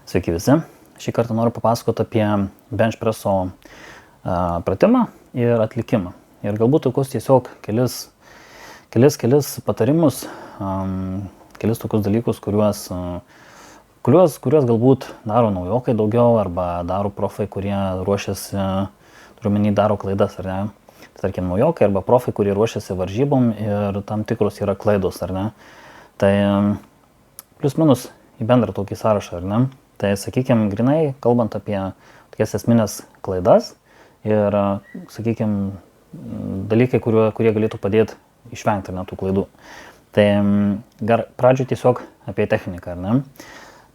Sveiki visi. Šį kartą noriu papasakoti apie bench presso pratimą ir atlikimą. Ir galbūt tokius tiesiog kelis patarimus, kelis tokius dalykus, kuriuos galbūt daro naujokai daugiau arba daro profai, kurie ruošiasi, turiu daro klaidas, ar ne? Tai tarkim naujokai arba profai, kurie ruošiasi varžybom ir tam tikros yra klaidos, ar ne? Tai plius minus į bendrą tokį sąrašą, ar ne? Tai sakykime, grinai, kalbant apie tokias esminės klaidas ir, sakykime, dalykai, kurie galėtų padėti išvengti tų klaidų. Tai pradžioje tiesiog apie techniką, ar ne?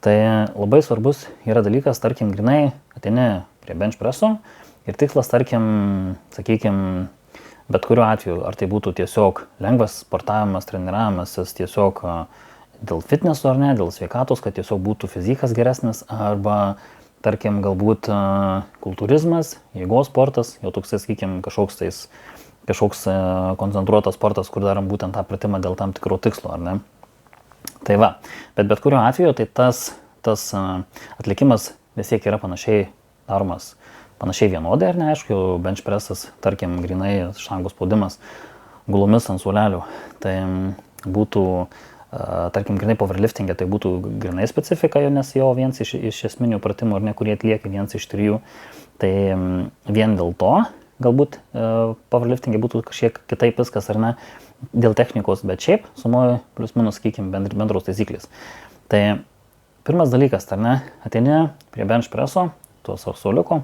Tai labai svarbus yra dalykas, tarkim, grinai ateini prie bench presso ir tikslas, tarkim, sakykime, bet kuriuo atveju, ar tai būtų tiesiog lengvas sportavimas, treniravimasis, tiesiog dėl fitneso ar ne, dėl sveikatos, kad tiesiog būtų fizikas geresnis, arba, tarkim, galbūt kultūrizmas, jėgos sportas, jau toks, sakykime, kažkoks koncentruotas sportas, kur darom būtent tą pratimą dėl tam tikro tikslo, ar ne. Tai va, bet kuriuo atveju, tai tas atlikimas vis tiek yra panašiai daromas, panašiai vienodai, ar ne, aišku, bench pressas, tarkim, grinai štangos spaudimas gulomis ant suolelių, tai būtų tarkim, grinai powerliftingė, tai būtų grinai specifika, nes jo vienas iš esminių pratimų, ar ne, kurie atlieka vienas iš 3, tai vien dėl to, galbūt powerliftingė būtų kažkiek kitaip viskas, ar ne, dėl technikos, bet šiaip sumoju plius minus, sakykime, bendros taisyklės. Tai pirmas dalykas, ar ne, ateini prie bench presso, tuo suoliuko,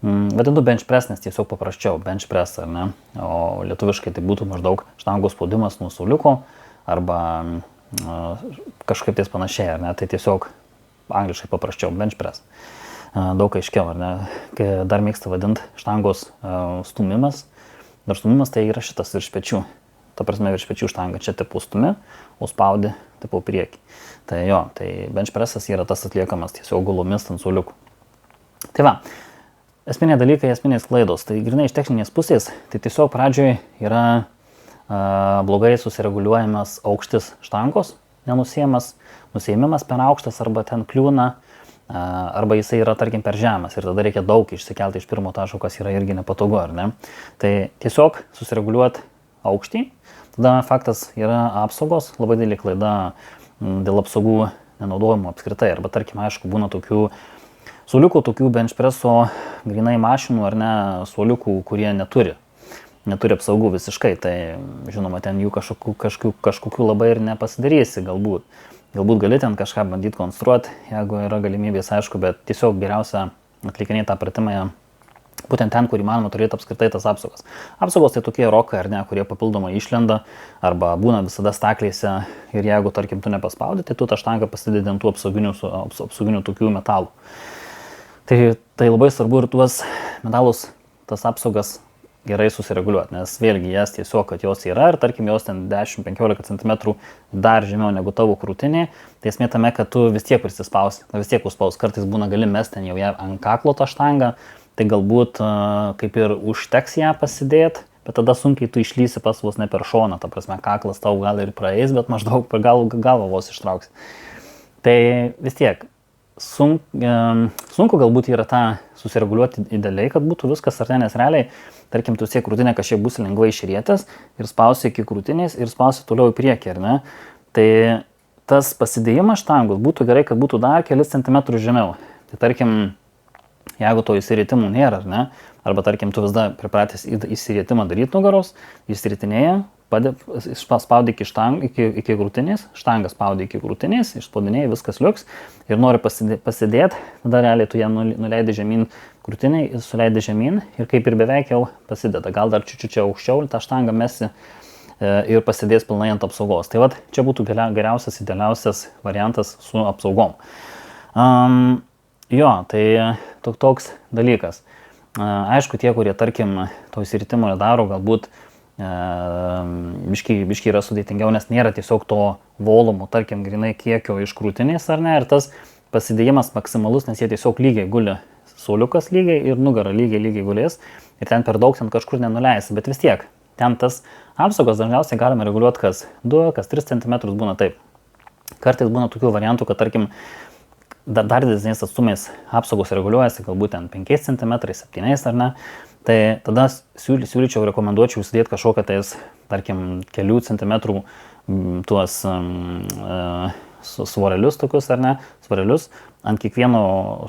vadinu bench press, nes tiesiog paprasčiau, bench press, ar ne, o lietuviškai tai būtų maždaug štangos spaudimas nuo suoliuko, arba kažkaip tais panašiai, ar ne, tai tiesiog angliškai paprasčiau, bench press. Daug aiškiau, ar ne, dar mėgsta vadinti štangos stumimas. Dar stumimas tai yra šitas virš pečių. Ta prasme, virš pečių štanga čia tipo stumi, o spaudi tipo priekį. Tai jo, tai bench pressas yra tas atliekamas tiesiog gulomis ant suoliukų. Tai va, esminiai dalykai, esminės klaidos. Tai grinai iš techninės pusės, tai tiesiog pradžioje yra blogai susireguliuojamas aukštis štangos, nusiėmimas per aukštas arba ten kliūna, arba jisai yra, tarkim, per žemas ir tada reikia daug išsikelti iš pirmo taško, kas yra irgi nepatogu, ar ne. Tai tiesiog susireguliuoti aukštį, tada faktas yra apsaugos, labai didelė klaida dėl apsaugų nenaudojimo apskritai, arba tarkim, aišku, būna tokių suoliukų, tokių bench presso grinai mašinų, ar ne, suoliukų, kurie neturi apsaugų visiškai, tai žinoma, ten jų kažkokių labai ir nepasidarysi galbūt. Galbūt gali ten kažką bandyti konstruoti, jeigu yra galimybės, aišku, bet tiesiog geriausia atlikinėti tą pratimą būtent ten, kur įmanoma turėti apskritai tas apsaugos. Apsaugos tai tokie rokai, ar ne, kurie papildomai išlenda, arba būna visada staklėse ir jeigu, tarkim, tu nepaspaudi, tai tu tą štangą pasidedi ant tų apsauginių tokių metalų. Tai labai svarbu ir tuos metalus, tas apsaugas gerai susireguliuoti, nes vėlgi jas tiesiog, kad jos yra ir tarkim jos ten 10-15 cm dar žemiau negu tavo krūtinė, tai esmė tame, kad tu vis tiek prisispausi, vis tiek užspaus, kartais būna gali mesti ten jau ją ant kaklo tą štangą, tai galbūt kaip ir užteks ją pasidėti, bet tada sunkiai tu išlysi pas vos ne per šoną, ta prasme kaklas tau gal ir praeis, bet maždaug per galvą vos ištrauksi. Tai vis tiek sunku galbūt yra tą susireguliuoti idealiai, kad būtų viskas, ar ne, nes realiai, tarkim, tu siek krūtinę kažkiek bus lengvai išrietęs ir spausi iki krūtinės ir spausi toliau į priekį, ar ne? Tai tas pasidėjimas štangos būtų gerai, kad būtų dar kelis centimetrus žemiau. Tai tarkim, jeigu to įsirietimų nėra, ar ne? Arba tarkim, tu vis dar pripratęs įsirietimą daryti nugaros, įsirietinėja, spaudi iki krūtinės, štangą spaudi iki krūtinės, išspaudinėjai, viskas liuks ir nori pasidėti, tada realiai tu ją nuleidi žemyn krūtiniai, suleidi žemyn ir kaip ir beveik jau pasideda. Gal dar čiučiu čia aukščiau, tą štangą mesi ir pasidės pilnai ant apsaugos. Tai vat, čia būtų geriausias, idealiausias variantas su apsaugom. Jo, tai toks dalykas. Aišku, tie, kurie, tarkim, to įsiritimo nedaro, galbūt biškiai yra sudėtingiau, nes nėra tiesiog to volumo, tarkim, grinai kiekio iš krūtinės, ar ne, ir tas pasidėjimas maksimalus, nes jie tiesiog lygiai guli, suoliukas lygiai ir nugara lygiai gulės ir ten per daug ten kažkur nenuleisi, bet vis tiek, ten tas apsaugos dažniausiai galima reguliuoti kas 2, kas 3 cm būna taip. Kartais būna tokių variantų, kad tarkim, dar didesniais atstumais apsaugos reguliuojasi, galbūt ten 5 cm, 7 ar ne, tai tada siūlyčiau, rekomenduočiau įsidėti kažkokią tais, tarkim, kelių centimetrų tuos svarelius tokius ar ne, svarelius ant kiekvieno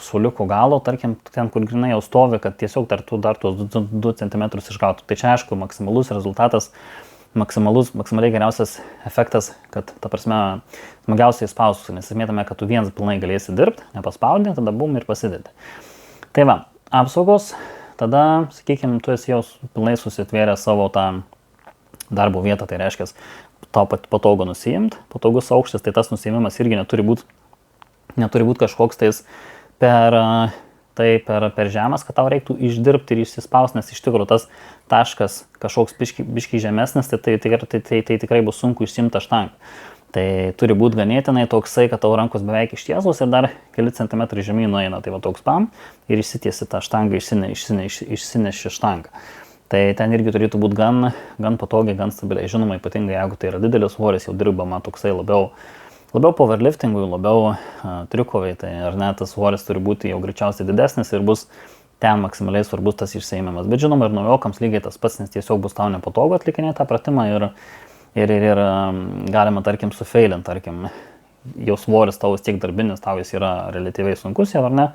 suoliuko galo, tarkim, ten, kur grinai jau stovi, kad tiesiog dar tuos 2 cm išgautų. Tai čia aišku, maksimalus rezultatas, maksimaliai geriausias efektas, kad, ta prasme, smagiausiai spaustus, nes esmėtame, kad tu vienas pilnai galėsi dirbti, nepaspaudė, tada bum ir pasidėti. Tai va, apsaugos, tada, sakykime, tu esi jau pilnai susitvėrę savo tą darbo vietą, tai reiškia, tau patogu nusiimti, patogus aukštis, tai tas nusiimimas irgi neturi būti kažkoks tais per žemas, kad tau reiktų išdirbti ir išsispausti, nes iš tikrųjų tas taškas kažkoks biškiai žemesnis, tai tikrai bus sunku išsimti tą štangą. Tai turi būti ganėtinai toksai, kad tavo rankos beveik ištiesos ir dar keli centimetrai žemyn nueina, tai va toks pam ir išsitiesi tą štangą, išsineši štangą. Tai ten irgi turėtų būti gan patogiai, gan stabiliai. Žinoma, ypatingai jeigu tai yra didelis svoris, jau dirbama toksai labiau powerliftingui, labiau triukoviai, tai ar ne, tas svoris turi būti jau greičiausiai didesnis ir bus ten maksimaliai svarbus tas išsiėmimas. Bet žinoma, ir naujokams lygiai tas pats, nes tiesiog bus tau nepatogu atlikinėti tą pratimą ir galima, tarkim, sufeilinti, tarkim, jau svoris tau vis tiek darbinis, tau jis yra relatyviai sunkus jau, ar ne?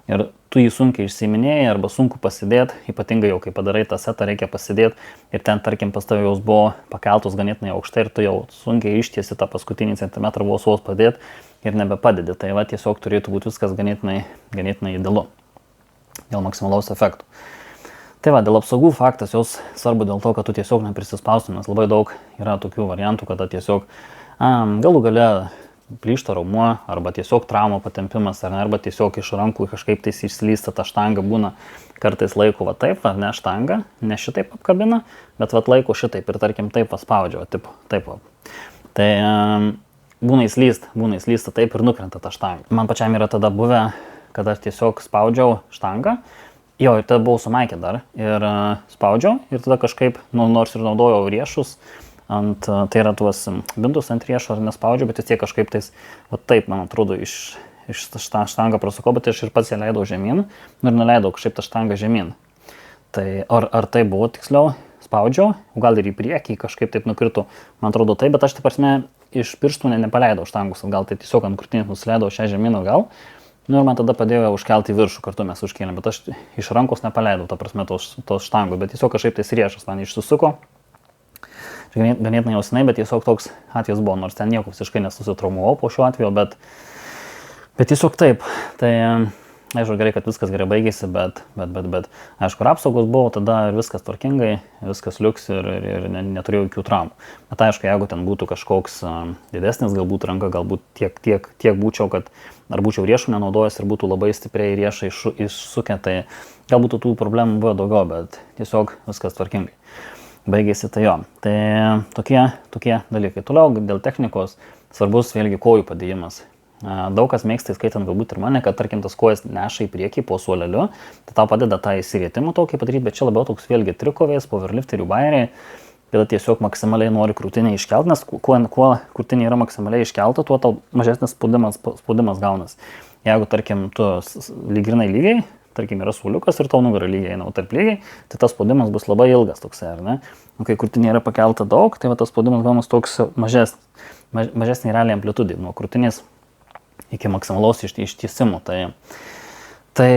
Ir tu jį sunkiai išsiiminėjai arba sunku pasidėti, ypatingai jau kai padarai tą setą, reikia pasidėti ir ten, tarkim, pas tavai jos buvo pakeltos ganėtinai aukštai ir tu jau sunkiai ištiesi tą paskutinį centimetrą vos padėti ir nebepadedi. Tai va, tiesiog turėtų būti viskas ganėtinai idealu dėl maksimalaus efekto. Tai va, dėl apsaugų faktas jos svarbu dėl to, kad tu tiesiog neprisispaustum, nes labai daug yra tokių variantų, kada tiesiog galų gale plyšta raumuo, arba tiesiog traumų patempimas, arba tiesiog iš rankų kažkaip tais išslysta ta štanga, būna kartais laiko va taip, ar ne štanga, ne šitaip apkabina, bet va laiko šitaip ir tarkim taip paspaudžia, taip va. Tai būna įslysta taip ir nukrenta ta štanga. Man pačiam yra tada buvę, kad aš tiesiog spaudžiau štangą, ir tada buvau sumaikė dar ir spaudžiau ir tada kažkaip, nors ir naudojau riešus, tai yra tuos bindus ant riešo ar nespaudžiu, bet vis tiek kažkaip tais, va taip, man atrodo, iš tą štangą prasukau, bet aš ir pats ją leidau žemyn ir nuleidau kažkaip tą štangą žemyn. Tai ar tai buvo tiksliau, spaudžiau, gal ir į priekį kažkaip taip nukrito, man atrodo taip, bet aš taip prasme iš pirštų nepaleidau štangus, gal tai tiesiog ant krūtinės nusileidau šią žemyn gal. Ir man tada padėjo užkelti į viršų, kartu mes užkėlėm, bet aš iš rankos nepaleidau, ta prasme, tos štangos, bet tiesiog kažkaip tais riešas man išsisuko. Ganėtinai jau senai, bet tiesiog toks atvejis buvo, nors ten nieko visiškai nesusitraumavau po šiuo atveju, bet tiesiog taip. Tai aišku, gerai, kad viskas gerai baigėsi, bet aišku, ir apsaugos buvo, tada ir viskas tvarkingai, viskas liuks ir neturėjau jokių traumų. Bet aišku, jeigu ten būtų kažkoks didesnis, galbūt ranka, galbūt tiek būčiau, kad ar būčiau riešų nenaudojęs ir būtų labai stipriai riešai išsukę, tai galbūt tų problemų buvo daugiau, bet tiesiog viskas tvarkingai. Baigėsi tai jo. Tai tokie dalykai. Toliau dėl technikos svarbus vėlgi kojų padėjimas. Daug kas mėgsta, skaitant galbūt ir mane, kad tarkim tas kojas neša į priekį po suoleliu, tai tau padeda tą įsirietimą tokį padaryti, bet čia labiau toks vėlgi trikovės, powerlifterių bairiai, kada tiesiog maksimaliai nori krūtinę iškelti, nes kuo krūtinė yra maksimaliai iškelta, tuo tau mažesnis spaudimas gaunas. Jeigu tarkim tu lygiai, tarkim, yra suoliukas ir tau nugara lygiai eina, o tarp lygiai, tai tas spaudimas bus labai ilgas toksai, ar ne? O kai krūtinė yra pakelta daug, tai va, tas spaudimas gaunas toks mažesnį realiai amplitudį, nuo krūtinės iki maksimalaus ištiesimo. Tai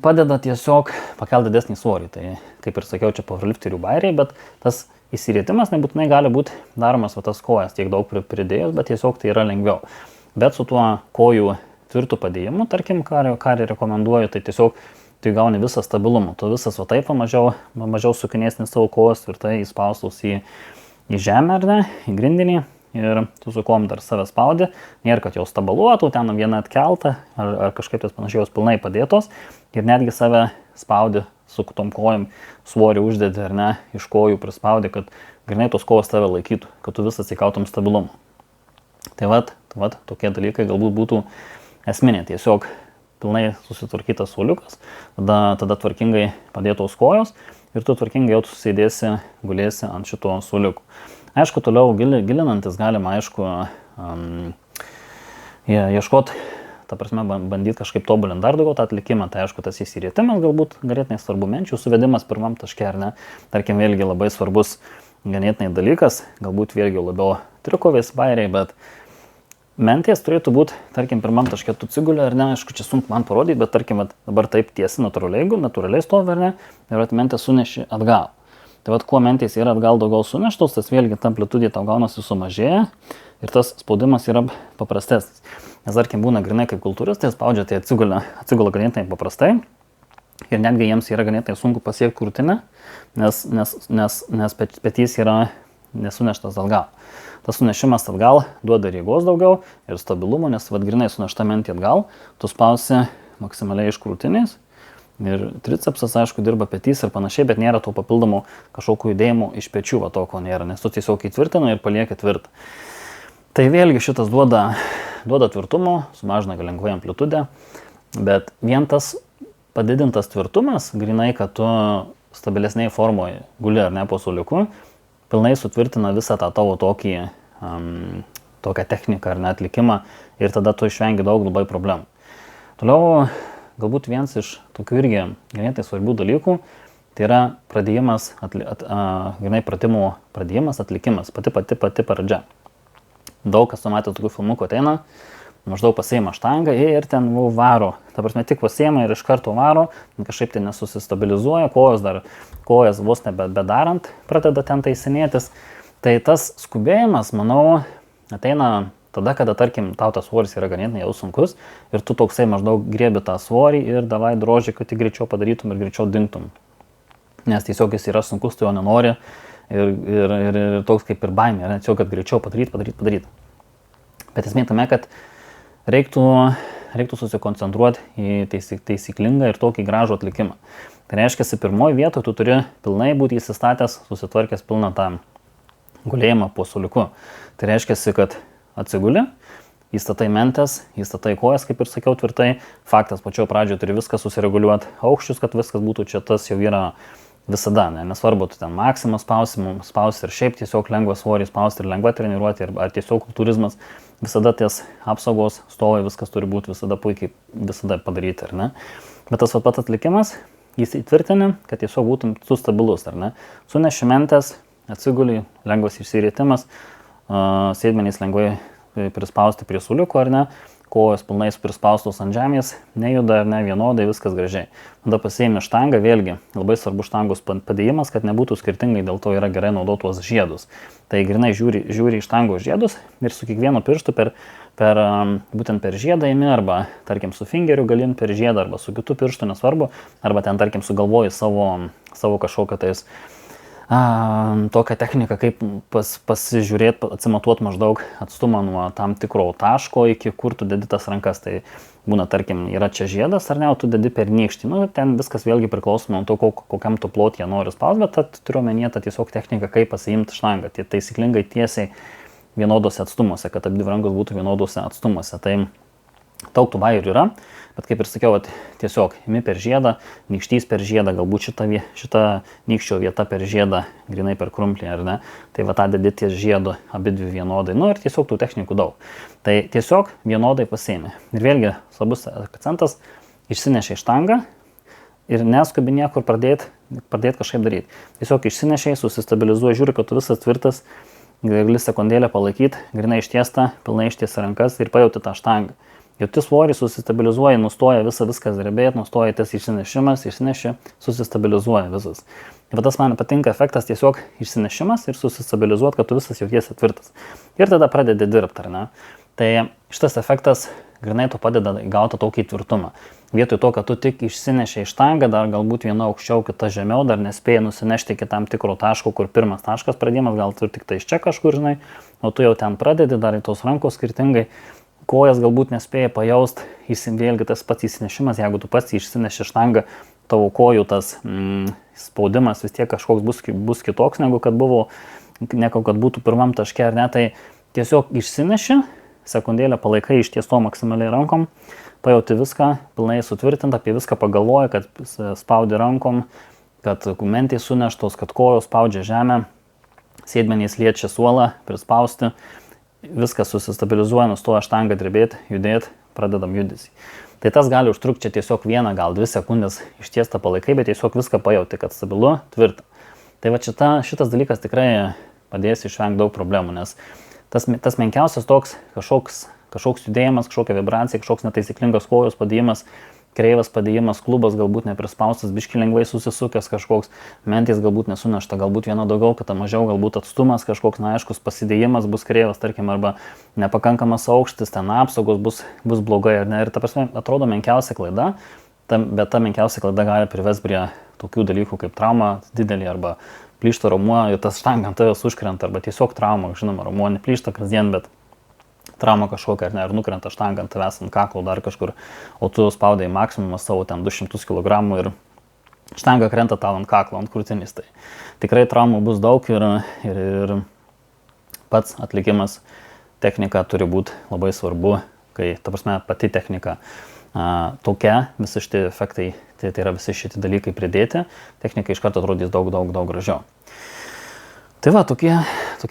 padeda tiesiog pakelti didesnį svorį. Tai, kaip ir sakiau, čia powerlifterių bairiai, bet tas įsirietimas nebūtinai gali būti daromas va, tas kojas tiek daug pridėjus, bet tiesiog tai yra lengviau. Bet su tuo kojų tvirtų padėjimu, tarkim, ką rekomenduoju, tai tiesiog tai gauni visą stabilumą. Tu visas va taip mažiau sukinėsnis savo kojas tvirtai įspaustus į žemę, ar ne, į grindinį. Ir tu su kojom dar save spaudi, nėra, kad jos stabaluotų, ten viena atkelta, ar kažkaip tas panašiai jos pilnai padėtos. Ir netgi save spaudi su tom kojom, svorį uždedi, ar ne, iš kojų prispaudi, kad grinai tos kojos tave laikytų, kad tu visas įkautum stabilumą. Tai vat, tokie dalykai galbūt būtų esminė, tiesiog pilnai susitvarkytas suoliukas, tada tvarkingai padėtos kojos ir tu tvarkingai jau susidėsi, gulėsi ant šito suoliukų. Aišku, toliau gilinantis galima, aišku, ieškoti ta prasme, bandyti kažkaip tobulinti dar daugiau tą atlikimą, tai aišku, tas įsirietimas galbūt ganėtinai svarbu, menčių suvedimas pirmam taške, ar ne, tarkim, vėlgi labai svarbus ganėtinai dalykas, galbūt vėlgi labiau trikovės bairiai, bet mentės turėtų būti, tarkim, pirmam taške tu atsigulė, ar ne, aišku, čia sunku man parodyti, bet tarkim, dabar taip tiesi natūraliai stovi, ar ne, ir mentės suneši atgal. Tai kuo mentės yra atgal daugiau suneštos, tas vėlgi ta amplitudė tau gaunasi sumažėja ir tas spaudimas yra paprastesnis. Nes, tarkim, būna grinai kaip kultūristai, spaudžia, tai atsigula ganėtinai paprastai ir netgi jiems yra ganėtinai sunku pasiekti krūtinę, nes petys yra nesuneštas atgal. Tas sunešimas atgal duoda jėgos daugiau ir stabilumo, nes grinai sunešta mentė atgal, tu spausi maksimaliai iš krūtinės. Ir tricepsas, aišku, dirba petys ir panašiai, bet nėra to papildomų kažkokių judėjimų iš pečių, to ko nėra, nes tu tiesiog įtvirtina ir palieki tvirtą. Tai vėlgi šitas duoda tvirtumo, sumažina lengvai amplitudę, bet vien tas padidintas tvirtumas, grinai, kad tu stabilesniai formoje guli ar ne po suoliuku, pilnai sutvirtina visą tą tavo tokią techniką ar net atlikimą ir tada tu išvengi daug labai problemų. Toliau, galbūt vienas iš tokių irgi ganėtinai svarbių dalykų, tai yra pradėjimas, pratimų pradėjimas, atlikimas, pati pradžia. Daug kas matė tokių filmukų ateina, maždaug pasiima štangą ir ten varo. Ta prasme, tik pasiima ir iš karto varo, kažkaip tai nesusistabilizuoja, kojas vos nebedarant pradeda ten taisinėtis. Tai tas skubėjimas, manau, ateina tada, kada, tarkim, tau tas svoris yra ganėtinai jau sunkus ir tu toksai maždaug griebi tą svorį ir davai droži, kad tik greičiau padarytum ir greičiau dingtum. Nes tiesiog jis yra sunkus, tu jo nenori ir toks kaip ir baimė, tiesiog, kad greičiau padaryti. Bet esmė tame, kad reiktų susikoncentruoti į taisyklingą ir tokį gražų atlikimą. Tai reiškia, pirmoji vietoje tu turi pilnai būti įsistatęs, susitvarkęs pilną tą gulėjimą po suoliuku. Tai reiškia, kad atsiguli, įstatai mentės, įstatai kojas, kaip ir sakiau, tvirtai. Faktas, pačioje pradžioje turi viską susireguliuoti aukščius, kad viskas būtų čia, tas jau yra visada, nesvarbu, tu ten maksimą spausi ir šiaip tiesiog lengvą svorį spausti ir lengvą treniruoti, ar tiesiog kultūrizmas, visada ties apsaugos stovai viskas turi būti visada puikiai, visada padaryti, ar ne? Bet tas pat atlikimas, jis įtvirtini, kad tiesiog būtum tu stabilus, ar ne? Suneši mentės, atsiguli, lengvas išsirietimas, sėdmenys lengvai prispausti prie suoliuko, ar ne, kojos pilnai prispaustos ant žemės, nejuda ar ne vienodai, viskas gražiai. Tada pasiėmi štangą, vėlgi, labai svarbu štangos padėjimas, kad nebūtų skirtingai, dėl to yra gerai naudoti tuos žiedus. Tai grinai žiūri į štangos žiedus ir su kiekvienu pirštu būtent per žiedą imi, arba, tarkim, su fingeriu galin per žiedą, arba su kitu pirštu, nesvarbu, arba ten, tarkim, sugalvoji savo kažkokią tais tokią techniką, kaip pasižiūrėti, atsimatuoti maždaug atstumą nuo tam tikro taško iki kur tu dedi tas rankas. Tai būna, tarkim, yra čia žiedas, ar ne, o tu dedi per nykštį. Ten viskas vėlgi priklauso nuo to, kokiam tu plotį nori spausti, bet turiu omenyje tą tiesiog techniką, kaip pasiimti štangą. Tai taisyklingai tiesiai vienodose atstumuose, kad abi rankos būtų vienodose atstumuose. Tai daug tų bairių yra, bet kaip ir sakiau, tiesiog imi per žiedą, nykštys per žiedą, galbūt šita nykščio vieta per žiedą, grinai per krumplį, ar ne. Tai tą dedi ties žiedu, abidvi vienodai. Ir tiesiog tų technikų daug. Tai tiesiog vienodai pasiimi. Ir vėlgi, svarbus akcentas, išsinešiai štangą ir neskubi niekur pradėti kažkaip daryti. Tiesiog išsinešiai, susistabilizuoji, žiūri, kad tu visas tvirtas, gali sekundėlę palaikyti, grinai ištiesta, pilnai ištiesi rankas ir pajauti tą štangą. Jau tu svorį susistabilizuoji, nustoja viskas drebėti, nustoja tas išsinešimas, susistabilizuoja visas. Ir tas man patinka efektas, tiesiog išsinešimas ir susistabilizuoti, kad tu visas jautiesi tvirtas. Ir tada pradedi dirbti, ar ne? Tai šitas efektas grinai tu padeda gauti tokį tvirtumą. Vietoj to, kad tu tik išsinešiai štangą, dar galbūt viena aukščiau, kita žemiau, dar nespėjai nusinešti iki tam tikro taško, kur pirmas taškas pradėjimas, gal tu tik tai iš čia kažkur, žinai, o tu jau ten pradedi, dar į tos rankos skirtingai. Kojas galbūt nespėja pajausti, vėlgi tas pats įsinešimas, jeigu tu pats išsineši štangą, tavo kojų tas spaudimas vis tiek kažkoks bus kitoks, negu kad būtų pirmam taške, ar ne, tai tiesiog išsineši, sekundėlę palaikai ištiesto maksimaliai rankom, pajauti viską, pilnai sutvirtinti, apie viską pagalvoji, kad spaudi rankom, kad mentės suneštos, kad kojos spaudžia žemę, sėdmenys liečia suolą, prispausti. viskas susistabilizuoja, nustoja štanga drebėti, judėti, pradedam judesį. Tai tas gali užtrukti čia tiesiog 1 gal 2 sekundės ištiesta palaikai, bet tiesiog viską pajauti, kad stabilu, tvirta. Tai va šitas dalykas tikrai padės išvengti daug problemų, nes tas menkiausias toks kažkoks judėjimas, kažkokia vibracija, kažkoks netaisyklingas kojos padėjimas, kreivas padėjimas, klubas galbūt neprispaustas, biški lengvai susisukęs kažkoks, mentės galbūt nesunešta, galbūt viena daugiau, kita mažiau, galbūt atstumas kažkoks neaiškus, pasidėjimas bus kreivas, tarkim, arba nepakankamas aukštis, ten apsaugos bus blogai, ar ne? Ir ta prasme, atrodo menkiausia klaida, bet ta menkiausia klaida gali privesti prie tokių dalykų kaip trauma didelį arba plyšta raumuo ir tas štanga ant tavęs užkrenta, arba tiesiog trauma, žinoma, raumuo neplyšta kasdien, bet trauma kažkokia, ar ne, ar nukrenta štanga ant tavęs ant kaklo dar kažkur, o tu spaudai maksimumą savo ten 200 kg ir štanga krenta tau ant kaklo, ant krūtinės. Tai tikrai traumų bus daug ir pats atlikimas, technika turi būti labai svarbu, kai, ta prasme, pati technika tokia, visi šitie efektai, tai yra visi šitie dalykai pridėti, technika iš karto atrodys daug gražiau. Tai va, tokie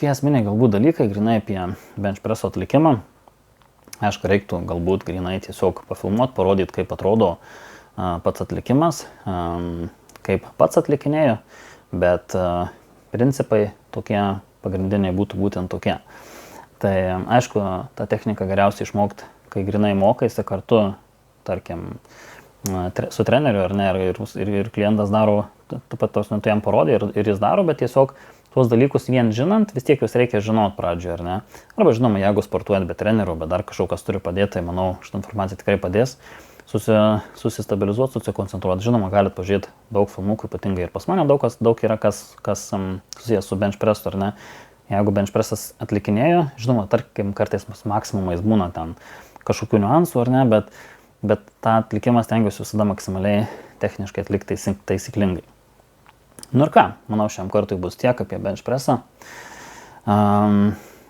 esminiai galbūt dalykai, grinai apie bench presso atlikimą. Aišku, reiktų galbūt grinai tiesiog pafilmuoti, parodyti, kaip atrodo pats atlikimas, kaip pats atlikinėju, bet principai tokie pagrindiniai būtų būtent tokie. Tai aišku, tą techniką geriausiai išmokti, kai grinai mokaisi kartu, tarkim, su treneriu, ar ne, ir klientas daro, taip pat tos tu jam parodai ir jis daro, bet tiesiog tuos dalykus vien žinant, vis tiek jūs reikia žinot pradžioje, ar ne? Arba žinoma, jeigu sportuojat be trenerių, bet dar kažkas turi padėti, tai manau, šitą informaciją tikrai padės susistabilizuoti, susikoncentruoti. Žinoma, galit pažiūrėti daug filmukų, ypatingai ir pas mane daug yra kas susijęs su bench pressu, ar ne? Jeigu bench pressas atlikinėjo, žinoma, tarkim, kartais maksimumais būna ten kažkokių niuansų, ar ne, bet tą atlikimą stengiuosi visada maksimaliai techniškai atlikti taisyklingai. Nu ir ką, manau, šiam kartui bus tiek apie bench pressą.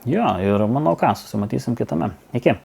Ir manau ką, susimatysim kitame. Iki.